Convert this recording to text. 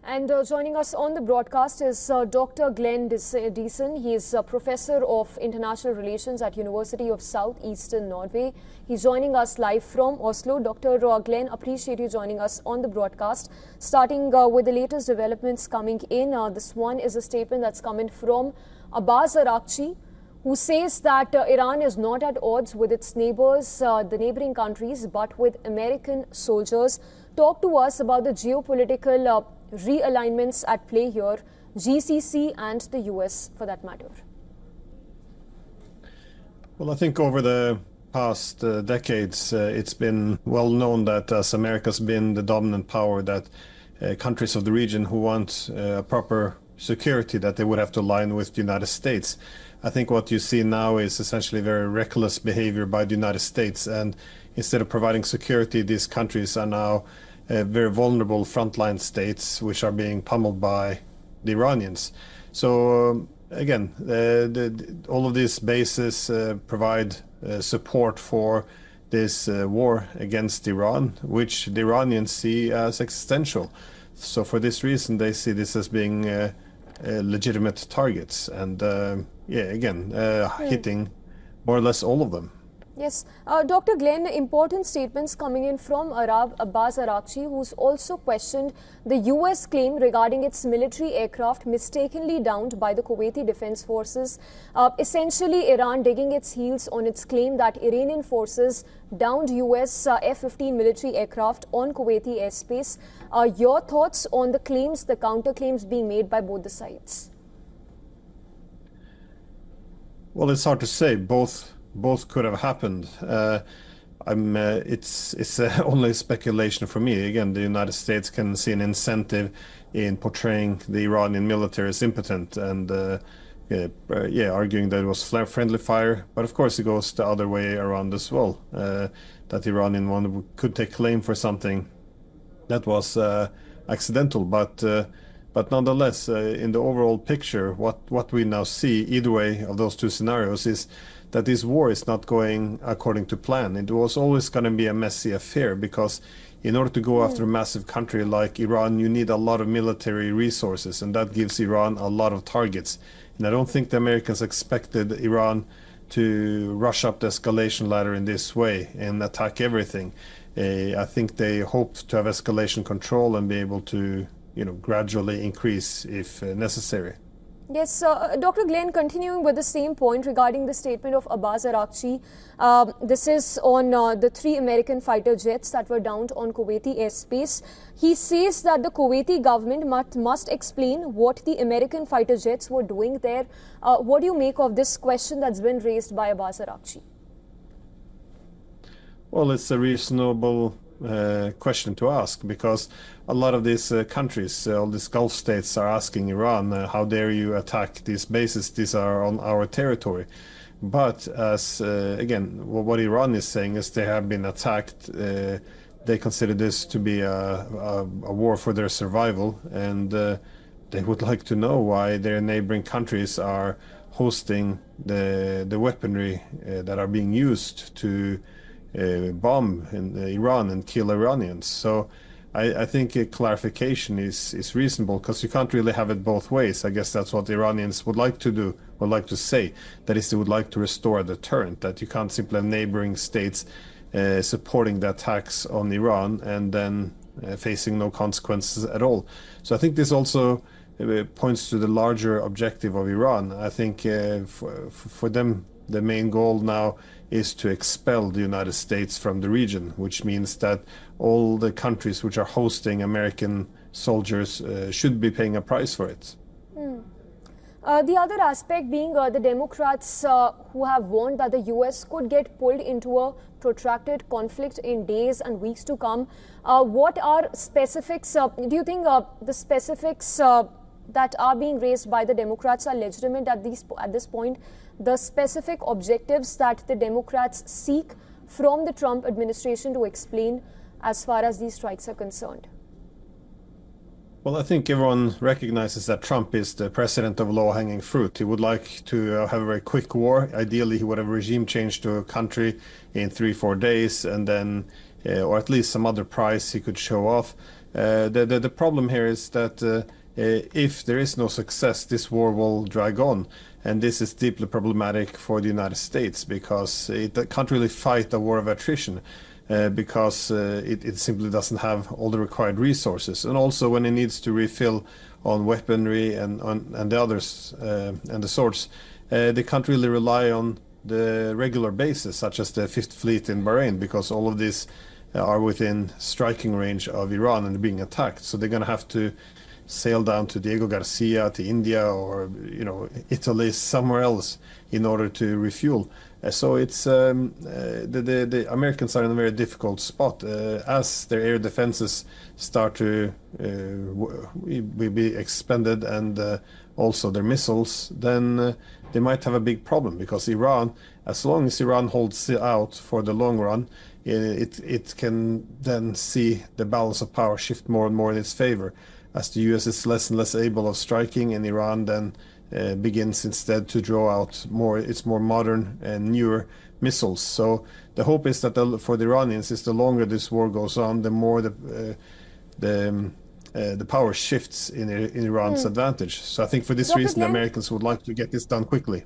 And joining us on the broadcast is Dr. Glenn Deason. He is a professor of international relations at University of Southeastern Norway. He's joining us live from Oslo. Dr. Glenn, appreciate you joining us on the broadcast. Starting with the latest developments coming in, this one is a statement that's coming from Abbas Araghchi, who says that Iran is not at odds with its neighbors, the neighboring countries, but with American soldiers. Talk to us about the geopolitical realignments at play here, GCC and the US for that matter. Well, I think over the past decades, it's been well known that as America's been the dominant power, that countries of the region who want proper security, that they would have to align with the United States. I think what you see now is essentially very reckless behavior by the United States, and instead of providing security, these countries are now very vulnerable frontline states which are being pummeled by the Iranians. So again, all of these bases provide support for this war against Iran, which the Iranians see as existential. So for this reason, they see this as being legitimate targets, and hitting more or less all of them. Yes. Dr. Glenn, important statements coming in from Abbas Araghchi, who's also questioned the US claim regarding its military aircraft mistakenly downed by the Kuwaiti Defense Forces. Essentially, Iran digging its heels on its claim that Iranian forces downed US F-15 military aircraft on Kuwaiti airspace. Your thoughts on the claims, the counterclaims being made by both the sides? Well, it's hard to say. Both could have happened. It's only speculation for me. Again, the United States can see an incentive in portraying the Iranian military as impotent and arguing that it was friendly fire. But of course, it goes the other way around as well. That the Iranian one could take claim for something that was accidental, but nonetheless, in the overall picture, what we now see, either way of those two scenarios, is that this war is not going according to plan. It was always going to be a messy affair, because in order to go after a massive country like Iran, you need a lot of military resources, and that gives Iran a lot of targets. And I don't think the Americans expected Iran to rush up the escalation ladder in this way and attack everything. I think they hoped to have escalation control and be able to gradually increase if necessary. Yes, Dr. Glenn, continuing with the same point regarding the statement of Abbas Araghchi, this is on the 3 American fighter jets that were downed on Kuwaiti airspace. He says that the Kuwaiti government must explain what the American fighter jets were doing there. What do you make of this question that's been raised by Abbas Araghchi? Well, it's a reasonable question to ask, because a lot of these countries, all these Gulf states, are asking Iran, how dare you attack these bases? These are on our territory. But as again, what Iran is saying is they have been attacked. They consider this to be a war for their survival, and they would like to know why their neighboring countries are hosting the weaponry that are being used to bomb in Iran and kill Iranians. So I think a clarification is reasonable, because you can't really have it both ways. I guess that's what the Iranians would like to do, would like to say. That is, they would like to restore a deterrent, that you can't simply have neighboring states supporting the attacks on Iran and then facing no consequences at all. So I think this also points to the larger objective of Iran. I think for them, the main goal now is to expel the United States from the region, which means that all the countries which are hosting American soldiers should be paying a price for it. The other aspect being the Democrats who have warned that the US could get pulled into a protracted conflict in days and weeks to come. What are specifics? Do you think the specifics that are being raised by the Democrats are legitimate at this point? The specific objectives that the Democrats seek from the Trump administration to explain as far as these strikes are concerned? Well, I think everyone recognizes that Trump is the president of low-hanging fruit. He would like to have a very quick war. Ideally, he would have regime change to a country in 3-4 days, and then, or at least some other prize he could show off. The problem here is that if there is no success, this war will drag on. And this is deeply problematic for the United States because it can't really fight a war of attrition because it simply doesn't have all the required resources. And also when it needs to refill on weaponry and the others and the sorts, they can't really rely on the regular bases, such as the Fifth Fleet in Bahrain, because all of these are within striking range of Iran and being attacked. So they're going to have to sail down to Diego Garcia, to India, or Italy, somewhere else, in order to refuel. So it's the Americans are in a very difficult spot as their air defenses start to be expended, and also their missiles. Then they might have a big problem because Iran, as long as Iran holds out for the long run, it can then see the balance of power shift more and more in its favor, as the US is less and less able of striking, and Iran then begins instead to draw out its more modern and newer missiles. So the hope is that for the Iranians, is the longer this war goes on, the more the power shifts in Iran's advantage. So I think for this reason, the Americans would like to get this done quickly.